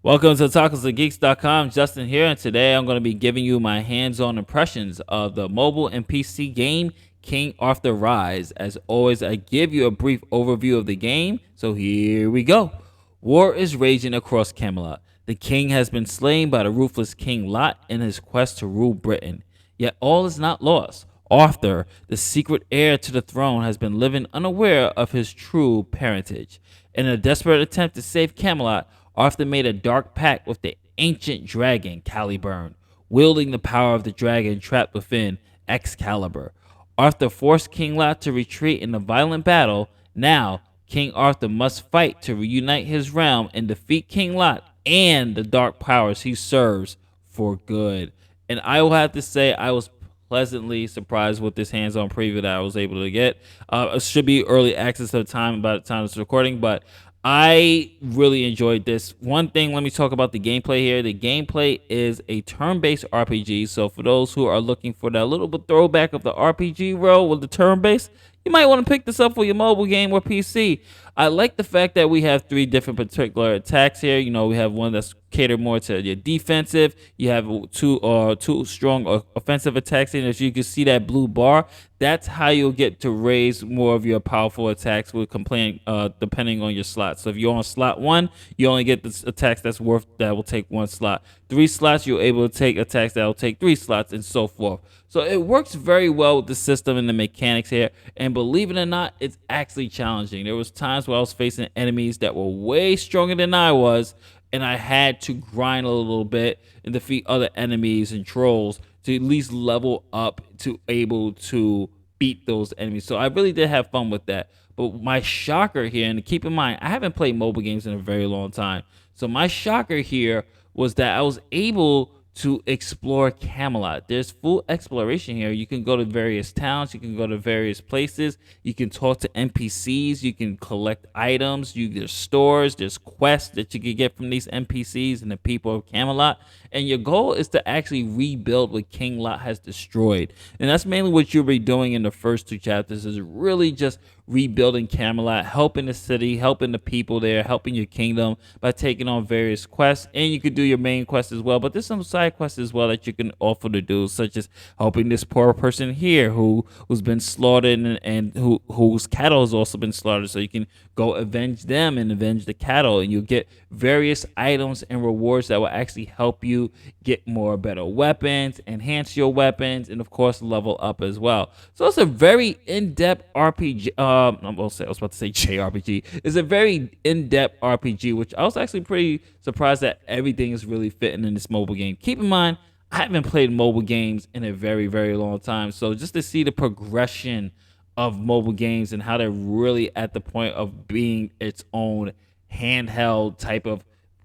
Welcome to TalkersOfGeeks.com. Justin here, and today I'm going to be giving you my hands-on impressions of the mobile and PC game King Arthur Rise. As always, I give you a brief overview of the game, so here we go. War is raging across Camelot. The king has been slain by the ruthless King Lot in his quest to rule Britain. Yet all is not lost. Arthur, the secret heir to the throne, has been living unaware of his true parentage. In a desperate attempt to save Camelot, Arthur made a dark pact with the ancient dragon Caliburn, wielding the power of the dragon trapped within Excalibur. Arthur forced King Lot to retreat in a violent battle. Now, King Arthur must fight to reunite his realm and defeat King Lot and the dark powers he serves for good. And I will have to say, I was pleasantly surprised with this hands-on preview that I was able to get. It should be early access at the time, by the time it's recording, but I really enjoyed this. One thing, let me talk about the gameplay here. The gameplay is a turn-based RPG, so for those who are looking for that little bit throwback of the RPG role with the turn-based, you might want to pick this up for your mobile game or PC. I like the fact that we have three different particular attacks here. You know, we have one that's catered more to your defensive. You have two strong offensive attacks. And as you can see that blue bar, that's how you'll get to raise more of your powerful attacks with depending on your slot. So if you're on slot 1, you only get the attacks that will take 1 slot. 3 slots, you're able to take attacks that will take 3 slots, and so forth. So it works very well with the system and the mechanics here. And believe it or not, it's actually challenging. There was times where I was facing enemies that were way stronger than I was, and I had to grind a little bit and defeat other enemies and trolls to at least level up to able to beat those enemies. So I really did have fun with that. But my shocker here, and keep in mind, I haven't played mobile games in a very long time. So my shocker here was that I was able to explore Camelot. There's full exploration here. You can go to various towns, you can go to various places, you can talk to NPCs, you can collect items, there's stores, there's quests that you can get from these NPCs and the people of Camelot. And your goal is to actually rebuild what King Lot has destroyed. And that's mainly what you'll be doing in the first 2 chapters, is really just rebuilding Camelot, helping the city, helping the people there, helping your kingdom by taking on various quests. And you could do your main quest as well, but there's some side quests as well that you can offer to do, such as helping this poor person here who's been slaughtered and whose cattle has also been slaughtered, so you can go avenge them and avenge the cattle, and you'll get various items and rewards that will actually help you get better weapons, enhance your weapons, and of course level up as well. So it's a very in-depth RPG. I was about to say JRPG. It's a very in-depth RPG, which I was actually pretty surprised that everything is really fitting in this mobile game. Keep in mind, I haven't played mobile games in a very, very long time. So just to see the progression of mobile games and how they're really at the point of being its own handheld type of,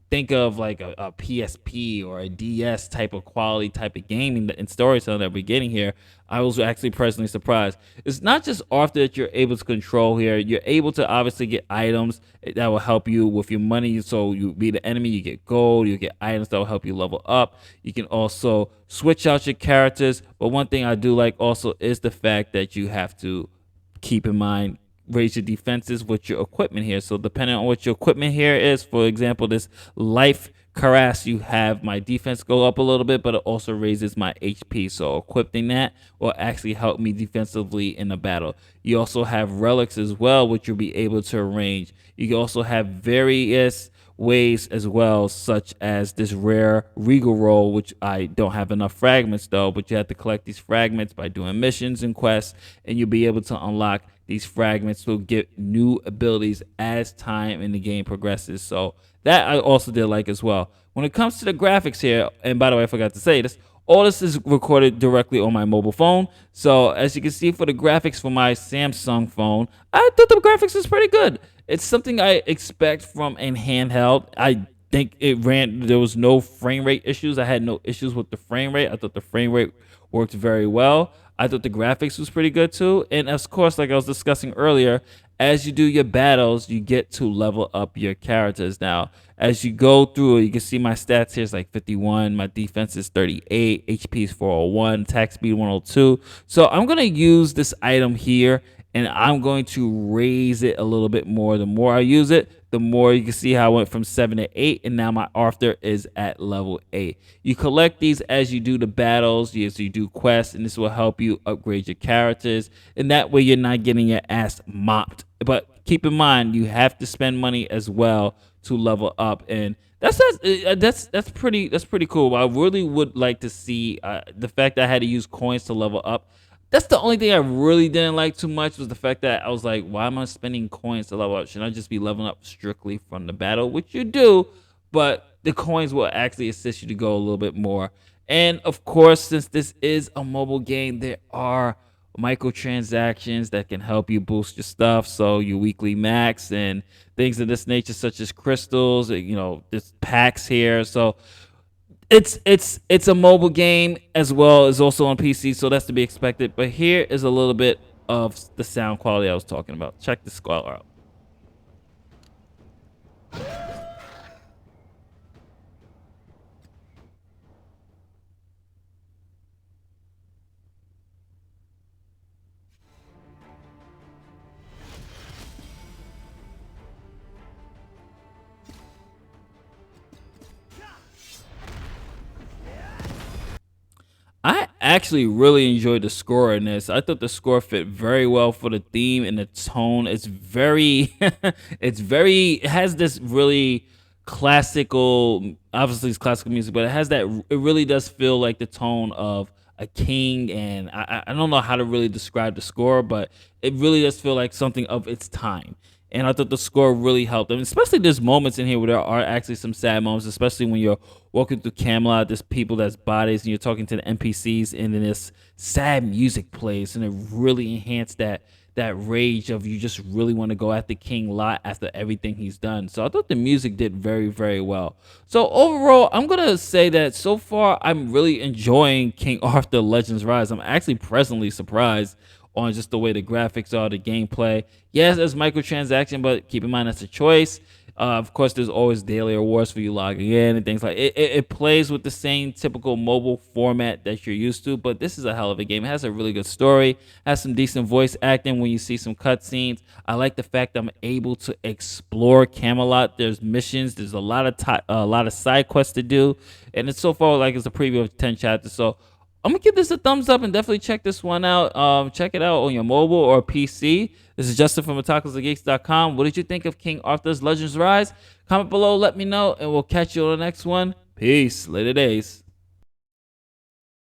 think of like a PSP or a DS type of quality type of gaming and storytelling that we're getting here, I was actually personally surprised. It's not just Arthur that you're able to control here. You're able to obviously get items that will help you with your money. So you beat the enemy, you get gold, you get items that will help you level up. You can also switch out your characters. But one thing I do like also is the fact that you have to keep in mind, raise your defenses with your equipment here. So depending on what your equipment here is, for example, this life Cuirass, you have my defense go up a little bit, but it also raises my HP. So equipping that will actually help me defensively in the battle. You also have relics as well, which you'll be able to arrange. You can also have various ways as well, such as this rare regal roll, which I don't have enough fragments though, but you have to collect these fragments by doing missions and quests, and you'll be able to unlock these fragments to get new abilities as time in the game progresses. So that I also did like as well. When it comes to the graphics here, and by the way, I forgot to say this, all this is recorded directly on my mobile phone. So as you can see, for the graphics for my Samsung phone, I thought the graphics is pretty good. It's something I expect from a handheld. I think there was no frame rate issues. I had no issues with the frame rate. I thought the frame rate worked very well. I thought the graphics was pretty good too. And of course, like I was discussing earlier, as you do your battles, you get to level up your characters. Now, as you go through, you can see my stats here is like 51. My defense is 38. HP is 401. Attack speed 102. So I'm going to use this item here and I'm going to raise it a little bit more. The more I use it, the more you can see how I went from 7 to 8, and now my Arthur is at level 8. You collect these as you do the battles, as you do quests, and this will help you upgrade your characters, and that way you're not getting your ass mopped. But keep in mind, you have to spend money as well to level up, and that's pretty cool. I really would like to see the fact that I had to use coins to level up. That's the only thing I really didn't like too much, was the fact that I was like, why am I spending coins to level up? Should I just be leveling up strictly from the battle? Which you do, but the coins will actually assist you to go a little bit more. And of course, since this is a mobile game, there are microtransactions that can help you boost your stuff. So your weekly max and things of this nature, such as crystals, there's packs here. So it's a mobile game as well as also on PC, so that's to be expected. But here is a little bit of the sound quality I was talking about. Check the squall out. I actually really enjoyed the score in this. I thought the score fit very well for the theme and the tone. It's very, it has this really classical, obviously it's classical music, but it has that, it really does feel like the tone of a king. And I don't know how to really describe the score, but it really does feel like something of its time. And I thought the score really helped. I mean, especially there's moments in here where there are actually some sad moments, especially when you're walking through Camelot. There's people that's bodies, and you're talking to the NPCs, and then this sad music plays, and it really enhanced that rage of you just really want to go after King Lot after everything he's done. So I thought the music did very, very well. So overall, I'm gonna say that so far I'm really enjoying King Arthur Legends Rise. I'm actually presently surprised on just the way the graphics are, the gameplay. Yes, there's microtransaction, but keep in mind that's a choice. Of course, there's always daily rewards for you logging in and things like it. It plays with the same typical mobile format that you're used to, but this is a hell of a game. It has a really good story, has some decent voice acting when you see some cutscenes. I like the fact that I'm able to explore Camelot. There's missions. There's a lot of side quests to do, and it's so far like it's a preview of 10 chapters. So I'm gonna give this a thumbs up and definitely check this one out. Check it out on your mobile or PC. This is Justin from otakusandgeeks.com. What did you think of King Arthur's Legends Rise? Comment below, let me know, and we'll catch you on the next one. Peace. Later days.